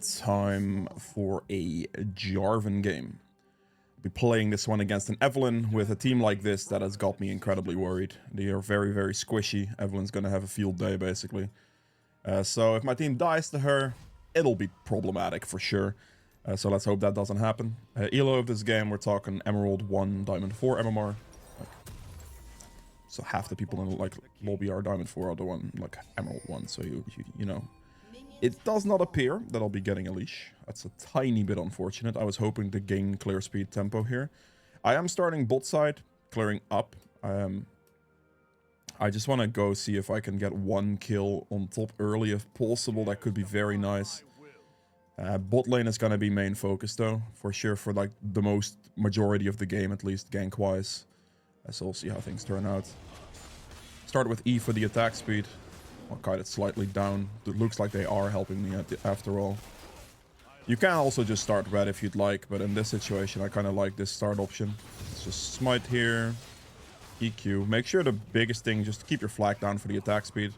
time for a Jarvan game. Be playing this one against an Evelynn with a team like this that has got me incredibly worried. They are very, very squishy. Evelyn's gonna have a field day, basically. So if my team dies to her, it'll be problematic for sure. So let's hope that doesn't happen. Elo of this game, we're talking Emerald 1, Diamond 4 MMR. So half the people in like lobby are Diamond 4, other one like Emerald 1. So you know. It does not appear that I'll be getting a leash. That's a tiny bit unfortunate. I was hoping to gain clear speed tempo here. I am starting bot side, clearing up. I just want to go see if I can get one kill on top early if possible. That could be very nice. Bot lane is going to be main focus though, for sure, for like the most majority of the game, at least gank wise. So we'll see how things turn out. Start with E for the attack speed. I'll kite it slightly down. It looks like they are helping me after all. You can also just start red if you'd like, but in this situation I kind of like this start option. Let's just smite here. EQ. Make sure the biggest thing, just keep your flag down for the attack speed.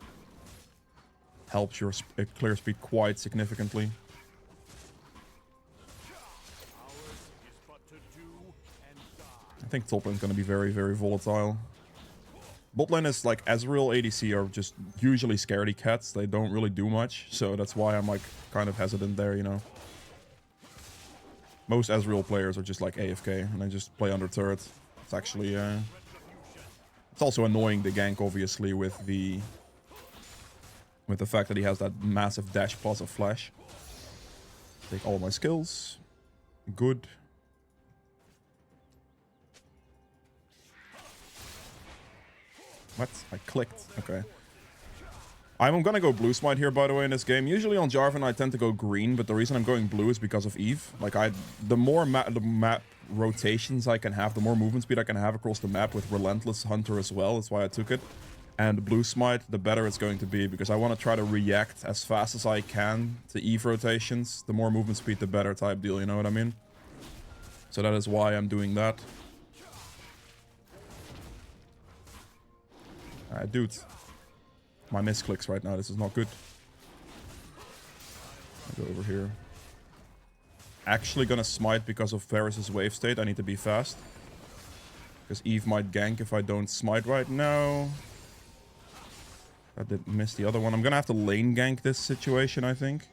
Helps your clear speed quite significantly. I think top lane is going to be very, very volatile. Bot lane is like Ezreal, ADC are just usually scaredy cats. They don't really do much, so that's why I'm like kind of hesitant there, you know. Most Ezreal players are just like AFK and they just play under turret. It's actually it's also annoying the gank, obviously, with the fact that he has that massive dash plus of flash. Take all my skills. Good. What? I clicked. Okay. I'm gonna go blue smite here, by the way, in this game. Usually on Jarvan I tend to go green, but the reason I'm going blue is because of Eve. Like, the more the map rotations I can have, the more movement speed I can have across the map with Relentless Hunter as well. That's why I took it. And blue smite, the better it's going to be, because I want to try to react as fast as I can to Eve rotations. The more movement speed, the better type deal, you know what I mean? So that is why I'm doing that. Dude, my misclicks right now. This is not good. I'll go over here. Actually gonna smite because of Varus's wave state. I need to be fast. Because Eve might gank if I don't smite right now. I did miss the other one. I'm gonna have to lane gank this situation, I think.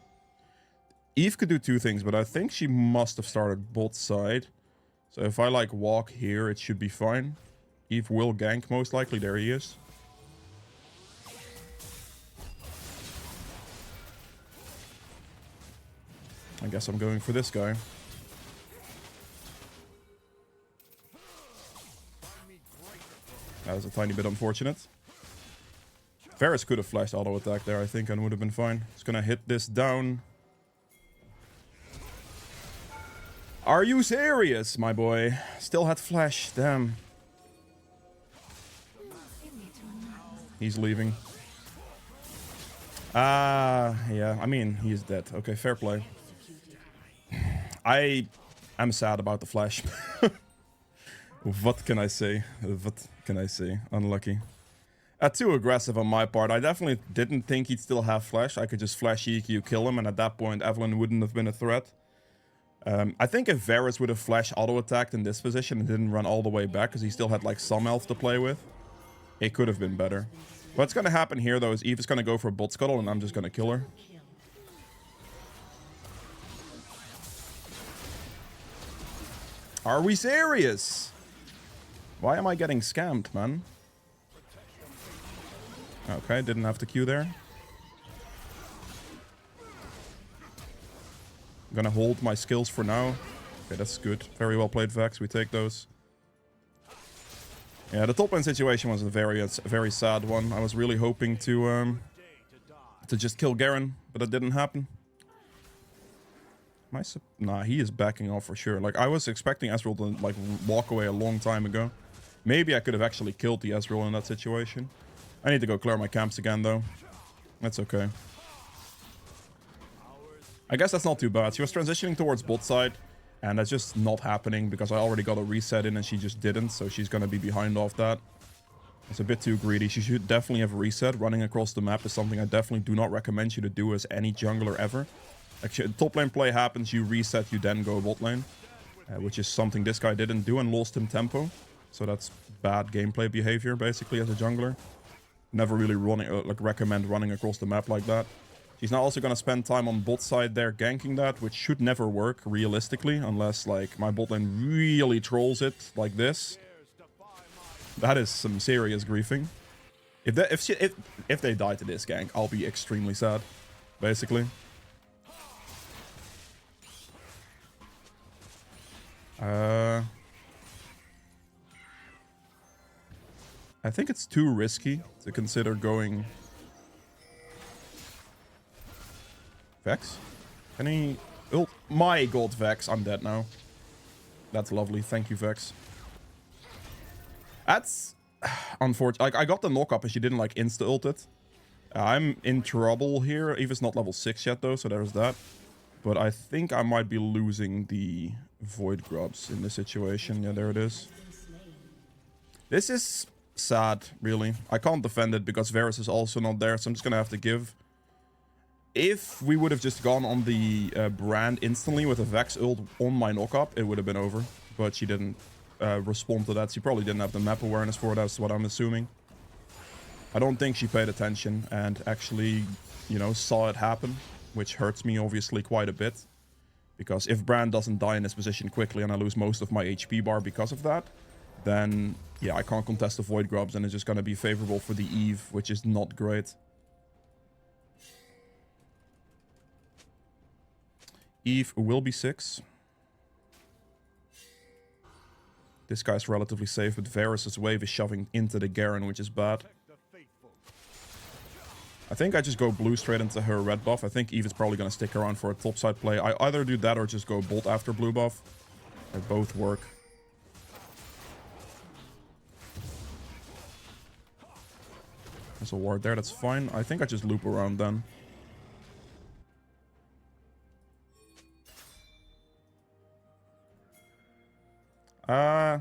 Eve could do two things, but I think she must have started bot side. So if I like walk here, it should be fine. Eve will gank most likely. There he is. I guess I'm going for this guy. That was a tiny bit unfortunate. Varus could have flashed auto attack there, I think, and would have been fine. It's gonna hit this down. Are you serious, my boy? Still had flash, damn. He's leaving. Yeah, I mean, he's dead. Okay, fair play. I'm sad about the flash. What can I say? What can I say? Unlucky. Too aggressive on my part. I definitely didn't think he'd still have flash. I could just flash EQ, kill him, and at that point Evelynn wouldn't have been a threat. I think if Varus would have flash auto-attacked in this position and didn't run all the way back, because he still had like some health to play with, it could have been better. What's going to happen here, though, is Eve is going to go for a bot scuttle, and I'm just going to kill her. Are we serious? Why am I getting scammed, man? Okay, didn't have to Q there. I'm gonna hold my skills for now. Okay, that's good. Very well played, Vex. We take those. Yeah, the top lane situation was a very sad one. I was really hoping to just kill Garen, but that didn't happen. Nah, he is backing off for sure. Like, I was expecting Ezreal to like walk away a long time ago. Maybe I could have actually killed the Ezreal in that situation. I need to go clear my camps again, though. That's okay. I guess that's not too bad. She was transitioning towards bot side, and that's just not happening because I already got a reset in and she just didn't, so she's gonna be behind off that. It's a bit too greedy. She should definitely have a reset. Running across the map is something I definitely do not recommend you to do as any jungler ever. Actually, top lane play happens, you reset, you then go bot lane. Which is something this guy didn't do and lost him tempo. So that's bad gameplay behavior, basically, as a jungler. Never really recommend running across the map like that. She's now also going to spend time on bot side there ganking that, which should never work realistically, unless like my bot lane really trolls it like this. That is some serious griefing. If they die to this gank, I'll be extremely sad, basically. I think it's too risky to consider going Vex. Can he... Oh my god, Vex. I'm dead now. That's lovely. Thank you, Vex. That's unfortunate. Like, I got the knock-up and she didn't, like, insta-ult it. I'm in trouble here. Eva's not level 6 yet, though, so there's that. But I think I might be losing the Void Grubs in this situation. Yeah, there it is. This is sad, really. I can't defend it because Varus is also not there, so I'm just gonna have to give. If we would have just gone on the Brand instantly with a Vex ult on my knock-up, it would have been over. But she didn't respond to that. She probably didn't have the map awareness for it, that's what I'm assuming. I don't think she paid attention and actually, you know, saw it happen, which hurts me obviously quite a bit. Because if Brand doesn't die in this position quickly and I lose most of my HP bar because of that, then, yeah, I can't contest the Void Grubs and it's just going to be favorable for the Eve, which is not great. Eve will be 6. This guy's relatively safe, but Varus' wave is shoving into the Garen, which is bad. I think I just go blue straight into her red buff. I think Eve is probably going to stick around for a topside play. I either do that or just go bolt after blue buff. They both work. There's a ward there, that's fine. I think I just loop around then. I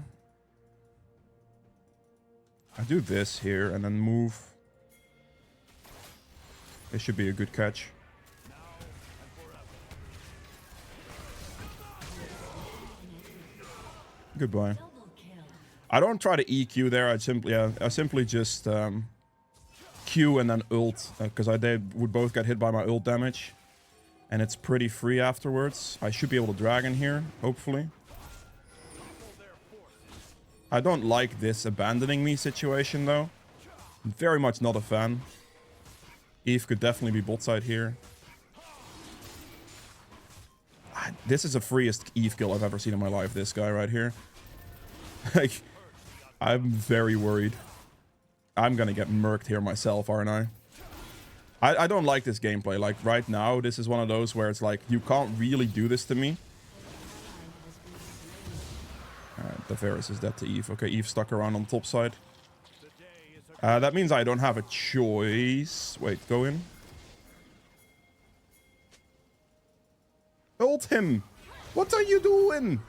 do this here and then move. This should be a good catch. Goodbye. I don't try to EQ there. I simply just Q and then ult, because they would both get hit by my ult damage, and it's pretty free afterwards. I should be able to dragon here, hopefully. I don't like this abandoning me situation though. I'm very much not a fan. Eve could definitely be bot side here. This is the freest Eve kill I've ever seen in my life, this guy right here. Like, I'm very worried. I'm gonna get murked here myself, aren't I? I don't like this gameplay. Like, right now, this is one of those where it's like, you can't really do this to me. Alright, the Varus is dead to Eve. Okay, Eve stuck around on top side. That means I don't have a choice. Wait, go in. Ult him! What are you doing?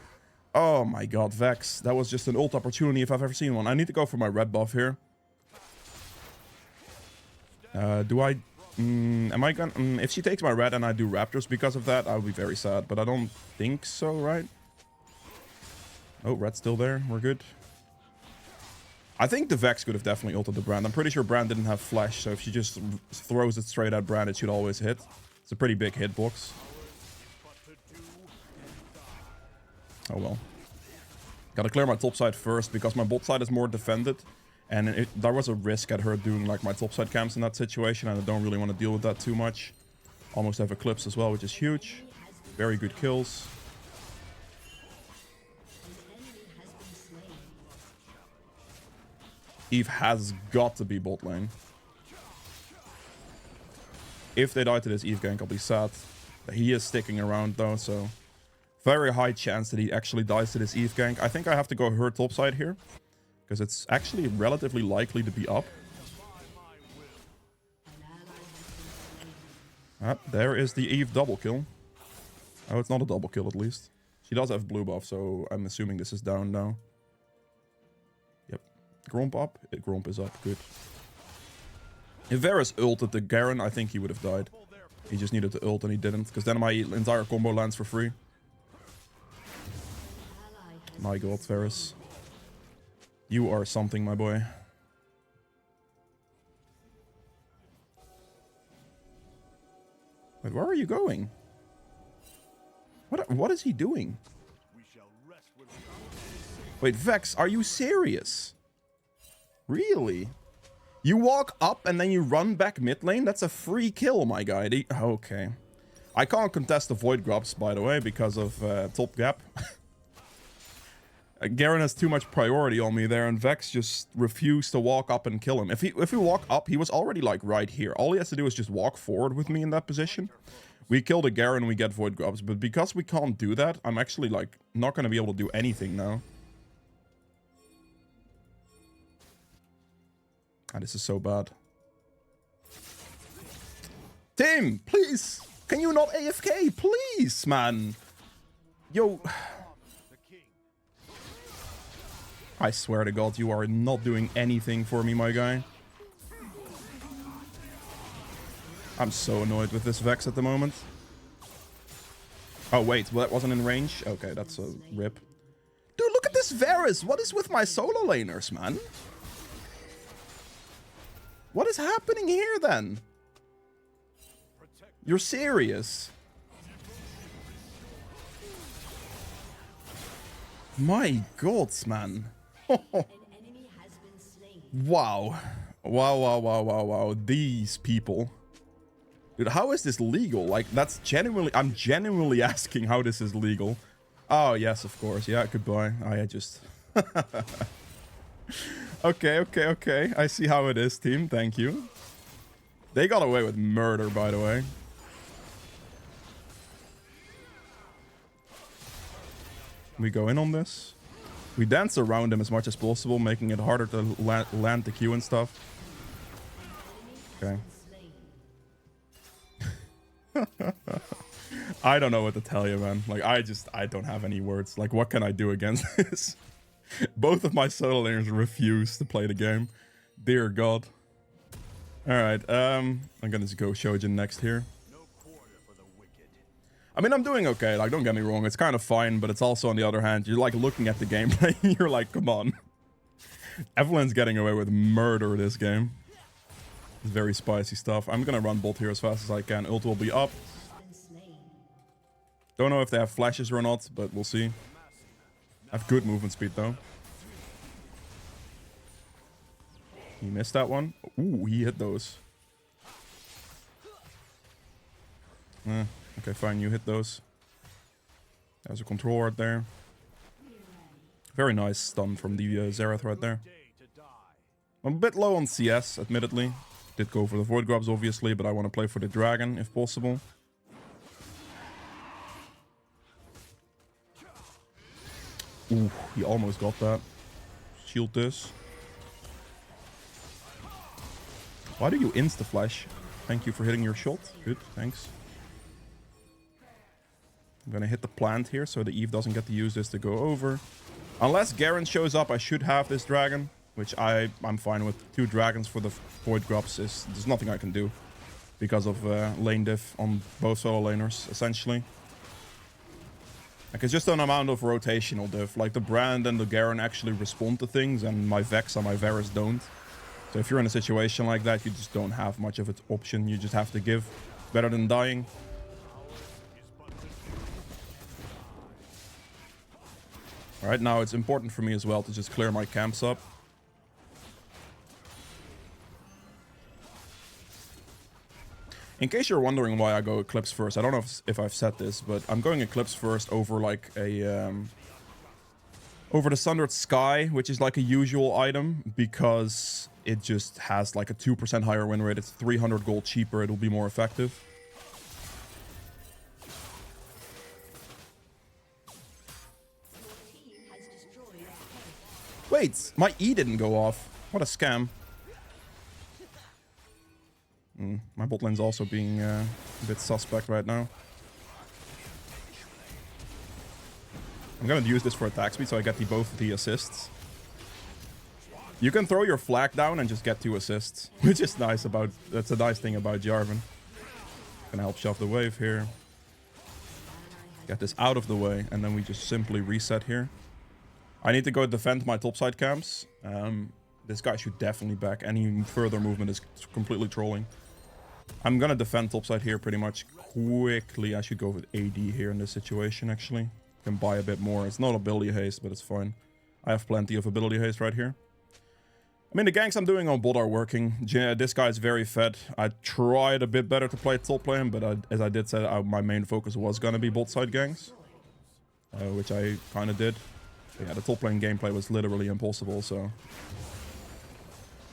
Oh my god, Vex. That was just an ult opportunity if I've ever seen one. I need to go for my red buff here. Do I... am I gonna... if she takes my red and I do Raptors because of that, I'll be very sad. But I don't think so, right? Oh, red's still there. We're good. I think the Vex could have definitely ulted the Brand. I'm pretty sure Brand didn't have flash, so if she just throws it straight at Brand, it should always hit. It's a pretty big hitbox. Oh well. Gotta clear my top side first, because my bot side is more defended. And there was a risk at her doing like my top side camps in that situation, and I don't really want to deal with that too much. Almost have Eclipse as well, which is huge. Very good kills. Eve has got to be bot lane. If they die to this Eve gank, I'll be sad. He is sticking around though, so... very high chance that he actually dies to this Eve gank. I think I have to go her top side here, because it's actually relatively likely to be up. There is the Eve double kill. Oh, it's not a double kill at least. She does have blue buff, so I'm assuming this is down now. Yep. Gromp up? Gromp is up. Good. If Varus ulted the Garen, I think he would have died. He just needed to ult and he didn't, because then my entire combo lands for free. My god, Varus. You are something, my boy. Wait, where are you going? What is he doing? Wait, Vex, are you serious? Really? You walk up and then you run back mid lane? That's a free kill, my guy. Okay. I can't contest the Void Grubs, by the way, because of top gap. Garen has too much priority on me there, and Vex just refused to walk up and kill him. If we walk up, he was already, like, right here. All he has to do is just walk forward with me in that position. We kill the Garen, we get Void Grubs. But because we can't do that, I'm actually, like, not going to be able to do anything now. Ah, this is so bad. Tim, please! Can you not AFK? Please, man! Yo... I swear to God, you are not doing anything for me, my guy. I'm so annoyed with this Vex at the moment. Oh, wait, well, that wasn't in range? Okay, that's a rip. Dude, look at this Varus! What is with my solo laners, man? What is happening here, then? You're serious? My God, man. Wow. Wow. These people. Dude, how is this legal? Like, that's genuinely... I'm genuinely asking how this is legal. Oh, yes, of course. Yeah, goodbye. I just... Okay. I see how it is, team. Thank you. They got away with murder, by the way. We go in on this. We dance around him as much as possible, making it harder to land the Q and stuff. Okay. I don't know what to tell you, man. Like, I don't have any words. Like, what can I do against this? Both of my solo laners refuse to play the game. Dear God. Alright, I'm gonna just go Shojin next here. I mean, I'm doing okay, like, don't get me wrong, it's kind of fine, but it's also, on the other hand, you're, like, looking at the gameplay, and you're like, come on. Evelyn's getting away with murder this game. It's very spicy stuff. I'm gonna run bot here as fast as I can. Ult will be up. Don't know if they have flashes or not, but we'll see. I have good movement speed, though. He missed that one. Ooh, he hit those. Okay, fine, you hit those. There's a control right there. Very nice stun from the Xerath right there. I'm a bit low on CS, admittedly. Did go for the Void Grubs, obviously, but I want to play for the Dragon, if possible. Ooh, he almost got that. Shield this. Why do you insta-flash? Thank you for hitting your shot. Good, thanks. I'm gonna hit the plant here so the Eve doesn't get to use this to go over. Unless Garen shows up, I should have this dragon, which I'm fine with. 2 dragons for the Void Grubs there's nothing I can do because of lane diff on both solo laners, essentially. Like, it's just an amount of rotational diff. Like, the Brand and the Garen actually respond to things, and my Vex and my Varus don't. So if you're in a situation like that, you just don't have much of an option. You just have to give. Better than dying. Alright, now it's important for me as well to just clear my camps up. In case you're wondering why I go Eclipse first, I don't know if I've said this, but I'm going Eclipse first over like a... over the Sundered Sky, which is like a usual item, because it just has like a 2% higher win rate. It's 300 gold cheaper, it'll be more effective. Wait, my E didn't go off. What a scam. My bot lane's also being a bit suspect right now. I'm gonna use this for attack speed so I get both the assists. You can throw your flag down and just get 2 assists, which is nice about... That's a nice thing about Jarvan. Gonna help shove the wave here. Get this out of the way, and then we just simply reset here. I need to go defend my topside camps. This guy should definitely back. Any further movement is completely trolling. I'm gonna defend topside here pretty much quickly. I should go with AD here in this situation, actually. Can buy a bit more. It's not ability haste, but it's fine. I have plenty of ability haste right here. I mean, the ganks I'm doing on bot are working. This guy's very fed. I tried a bit better to play top lane, but as I did say, my main focus was gonna be bot side ganks. Which I kind of did. But yeah, the top lane gameplay was literally impossible, so...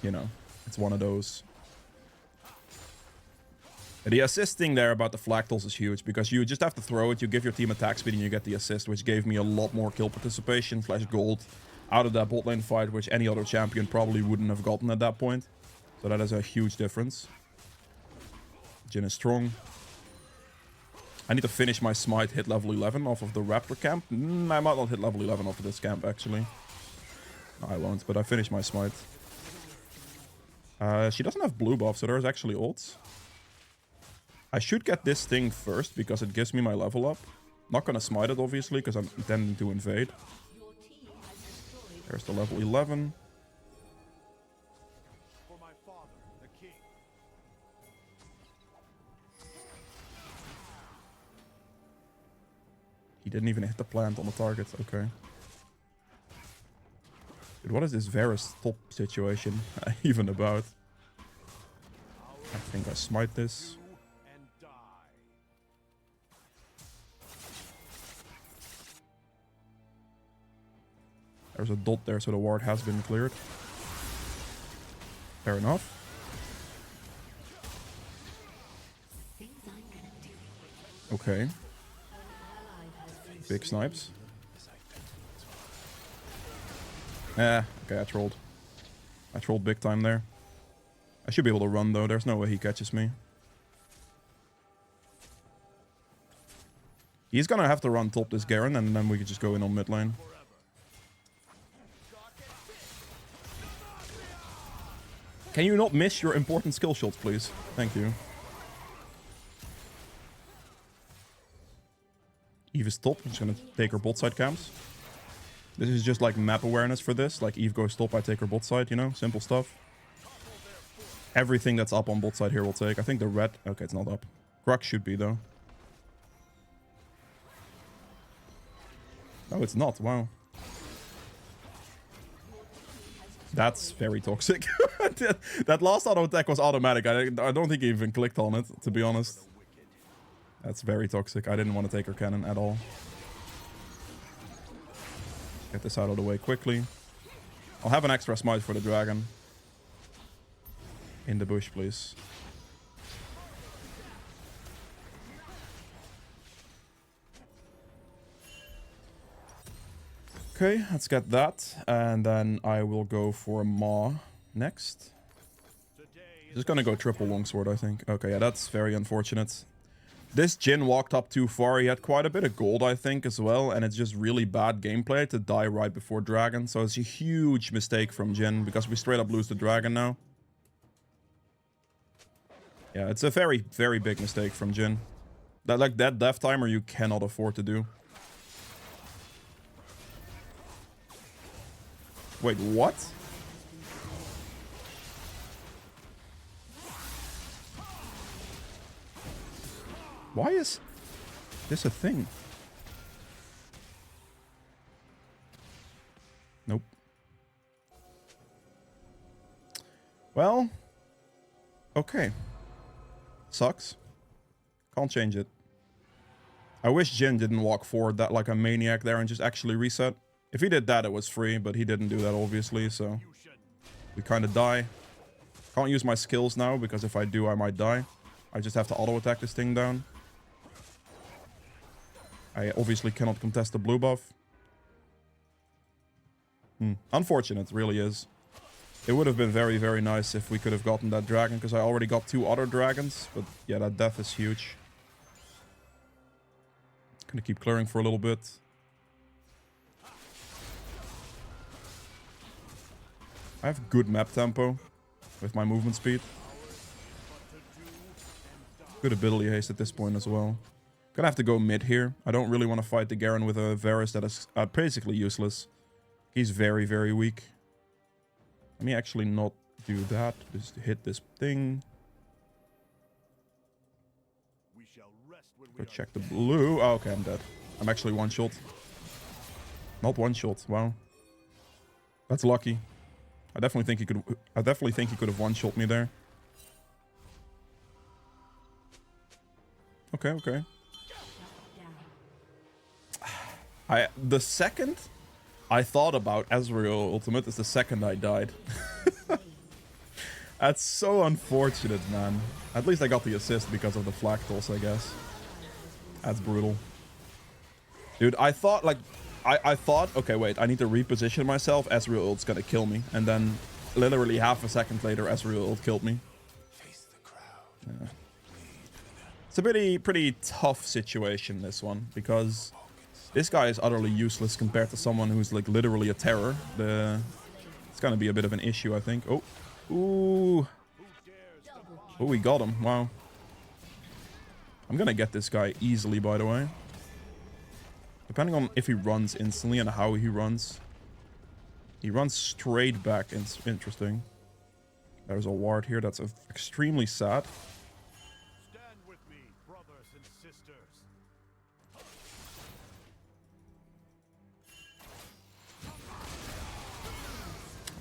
You know, it's one of those. The assist thing there about the fractals is huge, because you just have to throw it, you give your team attack speed, and you get the assist, which gave me a lot more kill participation / gold out of that bot lane fight, which any other champion probably wouldn't have gotten at that point. So that is a huge difference. Jhin is strong. I need to finish my smite hit level 11 off of the raptor camp. I might not hit level 11 off of this camp, actually. No, I won't, but I finished my smite. She doesn't have blue buff, so there's actually ults. I should get this thing first, because it gives me my level up. Not gonna smite it, obviously, because I'm intending to invade. There's the level 11. He didn't even hit the plant on the target, okay. Dude, what is this Varus top situation even about? I think I smite this. There's a dot there, so the ward has been cleared. Fair enough. Okay. Big snipes. Okay, I trolled. I trolled big time there. I should be able to run, though. There's no way he catches me. He's gonna have to run top this Garen, and then we can just go in on mid lane. Can you not miss your important skill shots, please? Thank you. Eve is top. I'm just gonna take her bot side camps. This is just like map awareness for this. Like Eve goes top, I take her bot side, you know? Simple stuff. Everything that's up on bot side here will take. I think the red... Okay, it's not up. Crux should be, though. No, it's not. Wow. That's very toxic. That last auto attack was automatic. I don't think he even clicked on it, to be honest. That's very toxic. I didn't want to take her cannon at all. Get this out of the way quickly. I'll have an extra smite for the dragon. In the bush, please. Okay, let's get that. And then I will go for Maw next. Just gonna go triple longsword, I think. Okay, yeah, that's very unfortunate. This Jhin walked up too far. He had quite a bit of gold, I think, as well. And it's just really bad gameplay to die right before dragon. So it's a huge mistake from Jhin, because we straight up lose the dragon now. Yeah, it's a very, very big mistake from Jhin. That death timer you cannot afford to do. Wait, what? Why is this a thing? Nope. Well, okay. Sucks. Can't change it. I wish Jhin didn't walk forward that like a maniac there and just actually reset. If he did that, it was free, but he didn't do that, obviously, so... We kind of die. Can't use my skills now, because if I do, I might die. I just have to auto-attack this thing down. I obviously cannot contest the blue buff. Unfortunate, really is. It would have been very, very nice if we could have gotten that dragon, because I already got 2 other dragons. But yeah, that death is huge. Gonna keep clearing for a little bit. I have good map tempo with my movement speed. Good ability haste at this point as well. Gonna have to go mid here. I don't really want to fight the Garen with a Varus that is basically useless. He's very, very weak. Let me actually not do that. Just hit this thing. Go check the blue. Oh, okay, I'm dead. I'm actually one shot. Not one shot. Wow. That's lucky. I definitely think he could. I definitely think he could have one shot me there. Okay, okay. The second I thought about Ezreal Ultimate is the second I died. That's so unfortunate, man. At least I got the assist because of the flag toss, I guess. That's brutal. Dude, I thought, like... I thought, okay, wait, I need to reposition myself. Ezreal ult's gonna kill me. And then, literally half a second later, Ezreal ult killed me. Yeah. It's a pretty tough situation, this one, because this guy is utterly useless compared to someone who's, like, literally a terror. It's gonna be a bit of an issue, I think. Oh. Ooh. Oh, we got him. Wow. I'm gonna get this guy easily, by the way. Depending on if he runs instantly and how he runs. He runs straight back. It's interesting. There's a ward here. That's extremely sad. Stand with me, brothers and sisters.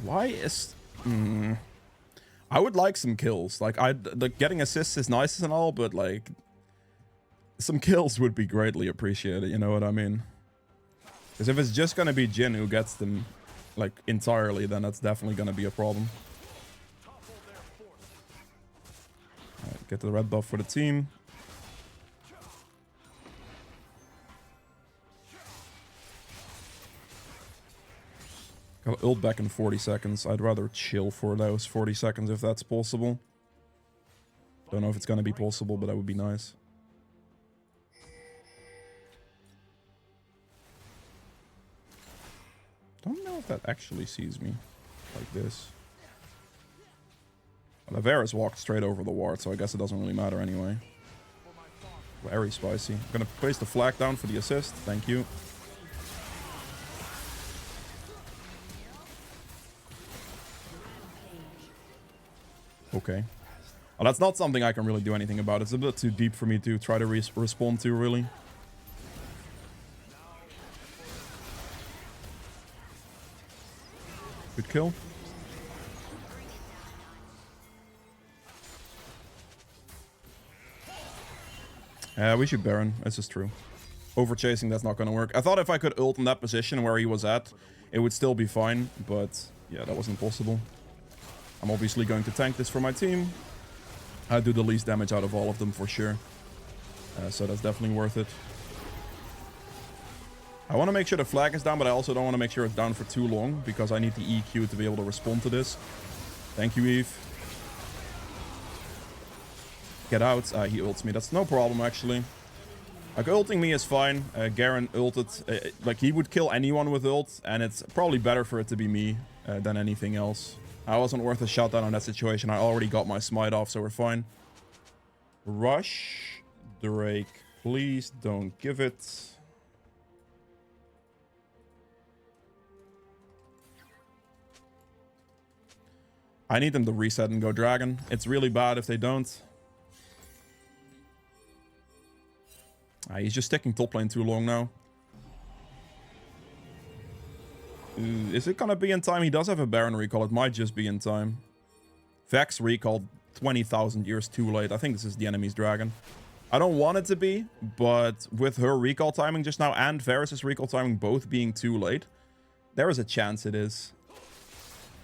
Why is... I would like some kills. Like, getting assists is nice and all, but, like... Some kills would be greatly appreciated, you know what I mean? Because if it's just gonna be Jhin who gets them, like, entirely, then that's definitely gonna be a problem. Alright, get the red buff for the team. Got ult back in 40 seconds. I'd rather chill for those 40 seconds if that's possible. Don't know if it's gonna be possible, but that would be nice. Don't know if that actually sees me like this. Well, Varus walked straight over the ward, so I guess it doesn't really matter anyway. Very spicy. I'm gonna place the flag down for the assist. Thank you. Okay. Well, that's not something I can really do anything about. It's a bit too deep for me to try to respond to, really. Good kill. We should Baron. This is true. Over chasing, that's not gonna work. I thought if I could ult in that position where he was at, it would still be fine. But yeah, that wasn't possible. I'm obviously going to tank this for my team. I do the least damage out of all of them for sure. So that's definitely worth it. I want to make sure the flag is down, but I also don't want to make sure it's down for too long, because I need the EQ to be able to respond to this. Thank you, Eve. Get out. He ults me. That's no problem, actually. Like, ulting me is fine. Garen ulted. Like, he would kill anyone with ult, and it's probably better for it to be me than anything else. I wasn't worth a shutdown on that situation. I already got my smite off, so we're fine. Rush. Drake. Please don't give it. I need them to reset and go dragon. It's really bad if they don't. He's just sticking top lane too long now. Is it gonna be in time? He does have a Baron recall. It might just be in time. Vex recalled 20,000 years too late. I think this is the enemy's dragon. I don't want it to be, but with her recall timing just now and Varus' recall timing both being too late, there is a chance it is.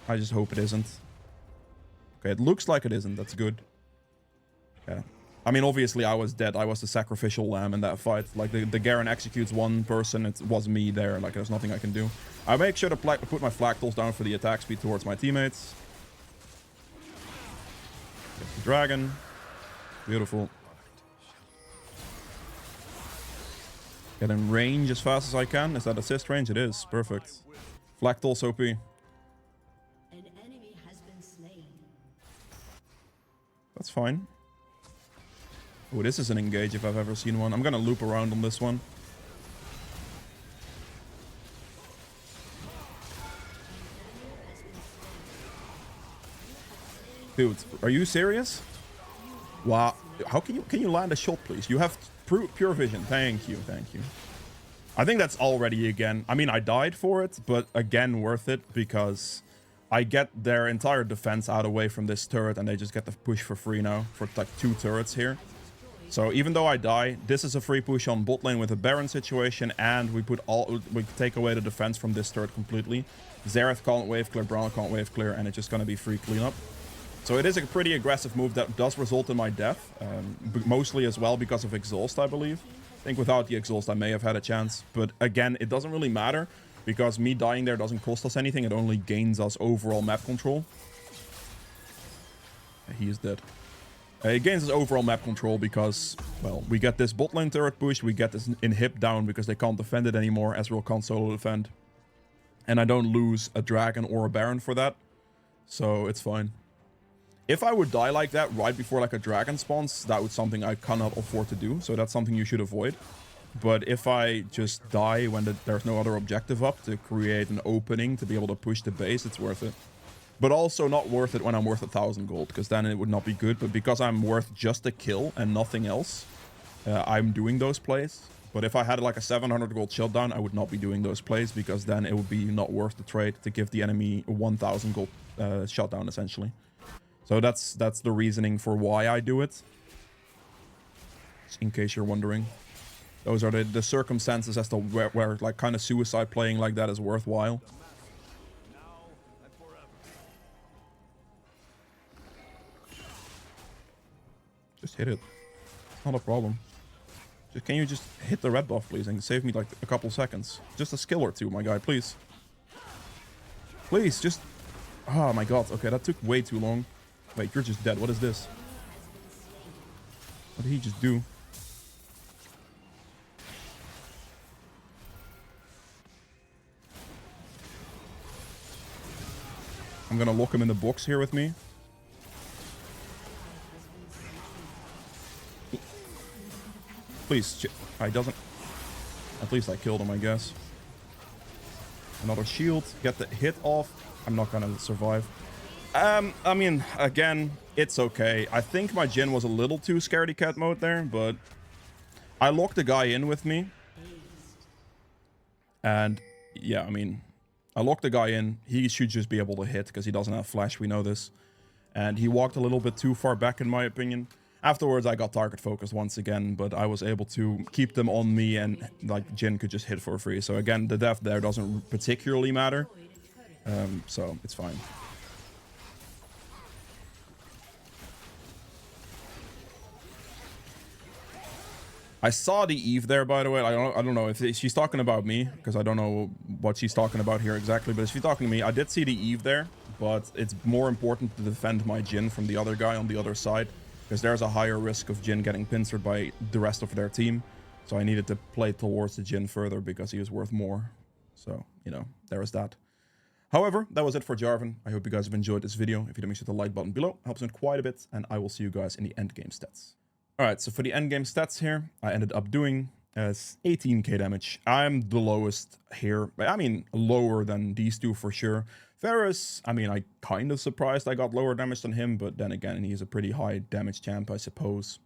I just hope it isn't. Okay, it looks like it isn't. That's good. Yeah. I mean, obviously, I was dead. I was the sacrificial lamb in that fight. Like, the Garen executes one person. It was me there. Like, there's nothing I can do. I make sure to put my flag tools down for the attack speed towards my teammates. Get the dragon. Beautiful. Get in range as fast as I can. Is that assist range? It is. Perfect. Flag tools OP. That's fine. Oh, this is an engage if I've ever seen one. I'm gonna loop around on this one. Dude, are you serious? Wow. How can you land a shot, please? You have pure vision. Thank you, thank you. I think that's already again. I mean, I died for it, but again, worth it because I get their entire defense out away from this turret and they just get the push for free now for like 2 turrets here. So even though I die, this is a free push on bot lane with a Baron situation, and we take away the defense from this turret completely. Xerath can't wave clear, Brawl can't wave clear, and it's just gonna be free cleanup. So it is a pretty aggressive move that does result in my death, mostly as well because of exhaust, I believe. I think without the exhaust, I may have had a chance, but again, it doesn't really matter because me dying there doesn't cost us anything. It only gains us overall map control. He is dead. It gains us overall map control because, well, we get this bot lane turret push, we get this inhib down because they can't defend it anymore, Ezreal can't solo defend. And I don't lose a dragon or a baron for that, so it's fine. If I would die like that right before like a dragon spawns, that was something I cannot afford to do, so that's something you should avoid. But if I just die when there's no other objective up to create an opening to be able to push the base, it's worth it. But also not worth it when I'm worth 1,000 gold, because then it would not be good. But because I'm worth just a kill and nothing else, I'm doing those plays. But if I had like a 700 gold shutdown, I would not be doing those plays, because then it would be not worth the trade to give the enemy a 1,000 gold shutdown, essentially. So that's the reasoning for why I do it. Just in case you're wondering. Those are the circumstances as to where like kind of suicide playing like that is worthwhile. Just hit it. It's not a problem. Can you just hit the red buff, please, and save me like a couple seconds? Just a skill or two, my guy, please. Please, just... Oh my god, okay, that took way too long. Wait, you're just dead. What is this? What did he just do? I'm gonna lock him in the box here with me. Please, I doesn't... At least I killed him, I guess. Another shield. Get the hit off. I'm not gonna survive. I mean, again, it's okay. I think my Jhin was a little too scaredy cat mode there, but... I locked the guy in with me. And, yeah, I mean... I locked the guy in. He should just be able to hit, because he doesn't have flash, we know this. And he walked a little bit too far back, in my opinion. Afterwards, I got target focused once again, but I was able to keep them on me, and like Jhin could just hit for free. So again, the death there doesn't particularly matter. So it's fine. I saw the Eve there, by the way. I don't know if she's talking about me, because I don't know what she's talking about here exactly. But if she's talking to me, I did see the Eve there, but it's more important to defend my Jhin from the other guy on the other side, because there's a higher risk of Jhin getting pincered by the rest of their team. So I needed to play towards the Jhin further because he was worth more. So, you know, there is that. However, that was it for Jarvan. I hope you guys have enjoyed this video. If you did, make sure to like button below. Helps out quite a bit. And I will see you guys in the endgame stats. Alright, so for the endgame stats here, I ended up doing 18k damage. I'm the lowest here. I mean, lower than these two for sure. Varus, I mean, I kind of surprised I got lower damage than him, but then again, he's a pretty high damage champ, I suppose,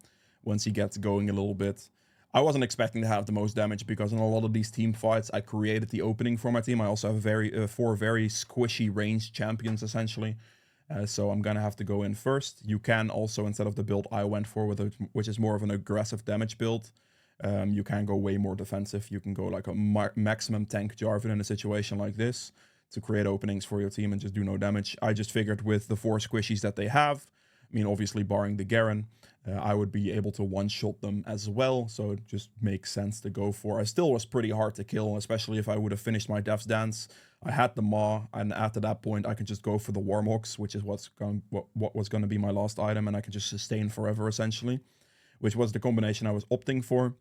once he gets going a little bit. I wasn't expecting to have the most damage because in a lot of these team fights, I created the opening for my team. I also have 4 very squishy ranged champions, essentially. So I'm gonna have to go in first. You can also, instead of the build I went for, which is more of an aggressive damage build, you can go way more defensive. You can go like a maximum tank Jarvan in a situation like this to create openings for your team and just do no damage. I just figured with the 4 squishies that they have, I mean, obviously barring the Garen, I would be able to one-shot them as well, so it just makes sense to go for. I still was pretty hard to kill, especially if I would have finished my Death's Dance. I had the Maw, and after that point, I could just go for the Warmhawks, which is what was going to be my last item, and I could just sustain forever, essentially, which was the combination I was opting for.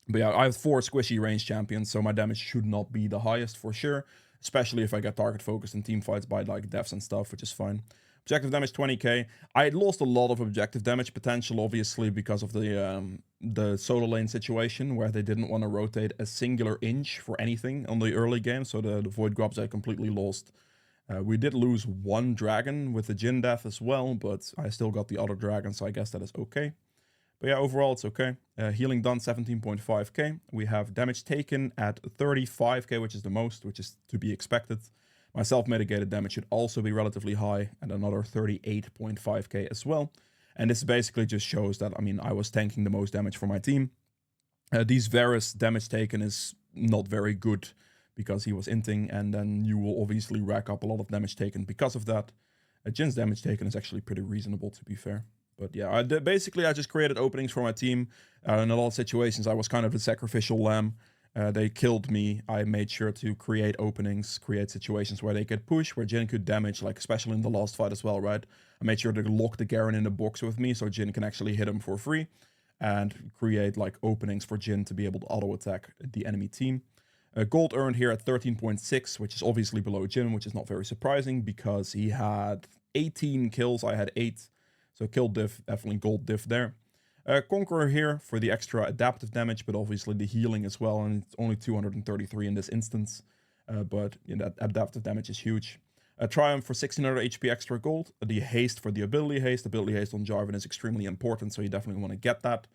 But yeah, I have 4 squishy range champions, so my damage should not be the highest for sure, especially if I get target focused in team fights by like deaths and stuff, which is fine. Objective damage 20k. I had lost a lot of objective damage potential, obviously, because of the solo lane situation where they didn't want to rotate a singular inch for anything on the early game. So the void grubs I completely lost. We did lose one dragon with the Jhin death as well, but I still got the other dragon, so I guess that is okay. But yeah, overall it's okay. Healing done 17.5k. We have damage taken at 35k, which is the most, which is to be expected. My self-mitigated damage should also be relatively high, and another 38.5k as well. And this basically just shows that, I mean, I was tanking the most damage for my team. These Varus damage taken is not very good because he was inting, and then you will obviously rack up a lot of damage taken because of that. Jin's damage taken is actually pretty reasonable, to be fair. But yeah, basically I just created openings for my team. In a lot of situations, I was kind of the sacrificial lamb. They killed me. I made sure to create openings, create situations where they could push, where Jhin could damage, like especially in the last fight as well, right? I made sure to lock the Garen in the box with me so Jhin can actually hit him for free and create like openings for Jhin to be able to auto-attack the enemy team. Gold earned here at 13.6, which is obviously below Jhin, which is not very surprising because he had 18 kills, I had 8. So kill diff, definitely gold diff there. Conqueror here for the extra adaptive damage, but obviously the healing as well, and it's only 233 in this instance. But you know, that adaptive damage is huge. Triumph for 1600 HP extra gold. The haste for the ability haste. Ability haste on Jarvan is extremely important, so you definitely want to get that.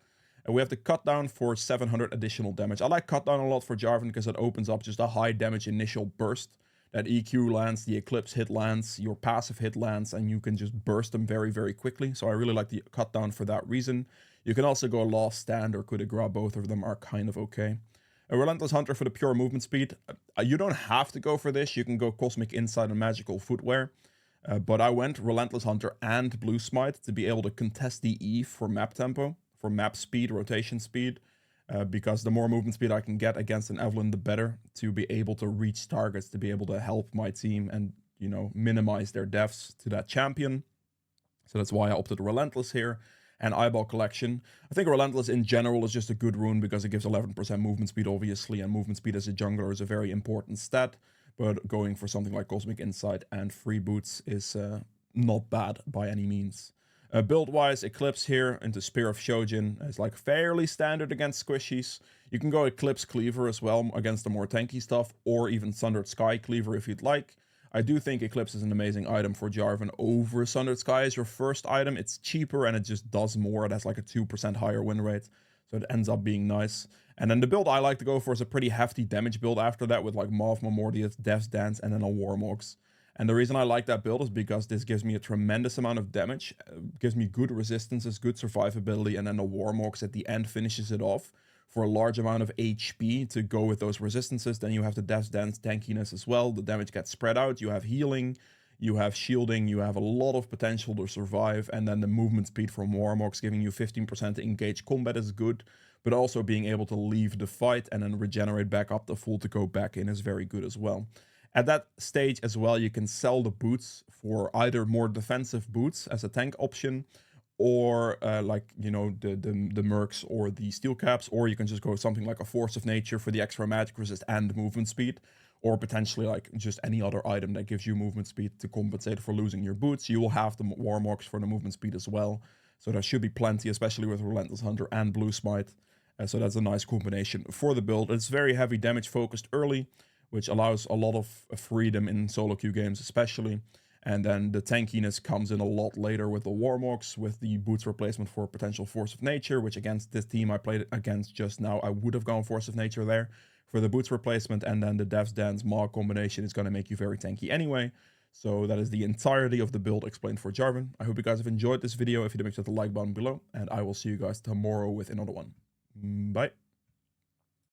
We have the cut down for 700 additional damage. I like cut down a lot for Jarvan because it opens up just a high damage initial burst. That EQ lands, the Eclipse hit lands, your passive hit lands, and you can just burst them very, very quickly. So I really like the cut down for that reason. You can also go Last Stand or Coup de Grace. Both of them are kind of okay. A Relentless Hunter for the pure movement speed. You don't have to go for this. You can go Cosmic Insight and Magical Footwear. But I went Relentless Hunter and Blue Smite to be able to contest the Eve for map tempo, for map speed, rotation speed. Because the more movement speed I can get against an Evelynn, the better, to be able to reach targets, to be able to help my team and, you know, minimize their deaths to that champion. So that's why I opted Relentless here. And Eyeball Collection. I think Relentless in general is just a good rune because it gives 11% movement speed, obviously, and movement speed as a jungler is a very important stat. But going for something like Cosmic Insight and Free Boots is not bad by any means. Build-wise, Eclipse here into Spear of Shojin is like fairly standard against squishies. You can go Eclipse Cleaver as well against the more tanky stuff, or even Sundered Sky Cleaver if you'd like. I do think Eclipse is an amazing item for Jarvan over Sundered Sky as your first item. It's cheaper and it just does more. It has like a 2% higher win rate, so it ends up being nice. And then the build I like to go for is a pretty hefty damage build after that with like Mav Mordius, Death's Dance, and then a Warmogs. And the reason I like that build is because this gives me a tremendous amount of damage, gives me good resistances, good survivability, and then the Warmogs at the end finishes it off for a large amount of HP to go with those resistances. Then you have the Death's Dance tankiness as well. The damage gets spread out. You have healing, you have shielding, you have a lot of potential to survive. And then the movement speed from Warmogs giving you 15% to engage combat is good. But also being able to leave the fight and then regenerate back up to full to go back in is very good as well. At that stage as well, you can sell the boots for either more defensive boots as a tank option, or like, you know, the mercs or the steel caps, or you can just go something like a Force of Nature for the extra magic resist and movement speed, or potentially like just any other item that gives you movement speed to compensate for losing your boots. You will have the Warmogs for the movement speed as well, so there should be plenty, especially with Relentless Hunter and Blue Smite. So that's a nice combination for the build. It's very heavy damage focused early, which allows a lot of freedom in solo queue games especially. And then the tankiness comes in a lot later with the Warmogs, with the boots replacement for potential Force of Nature, which against this team I played against just now, I would have gone Force of Nature there for the boots replacement. And then the Death's Dance Maw combination is going to make you very tanky anyway. So that is the entirety of the build explained for Jarvan. I hope you guys have enjoyed this video. If you did, make sure to like button below, and I will see you guys tomorrow with another one. Bye.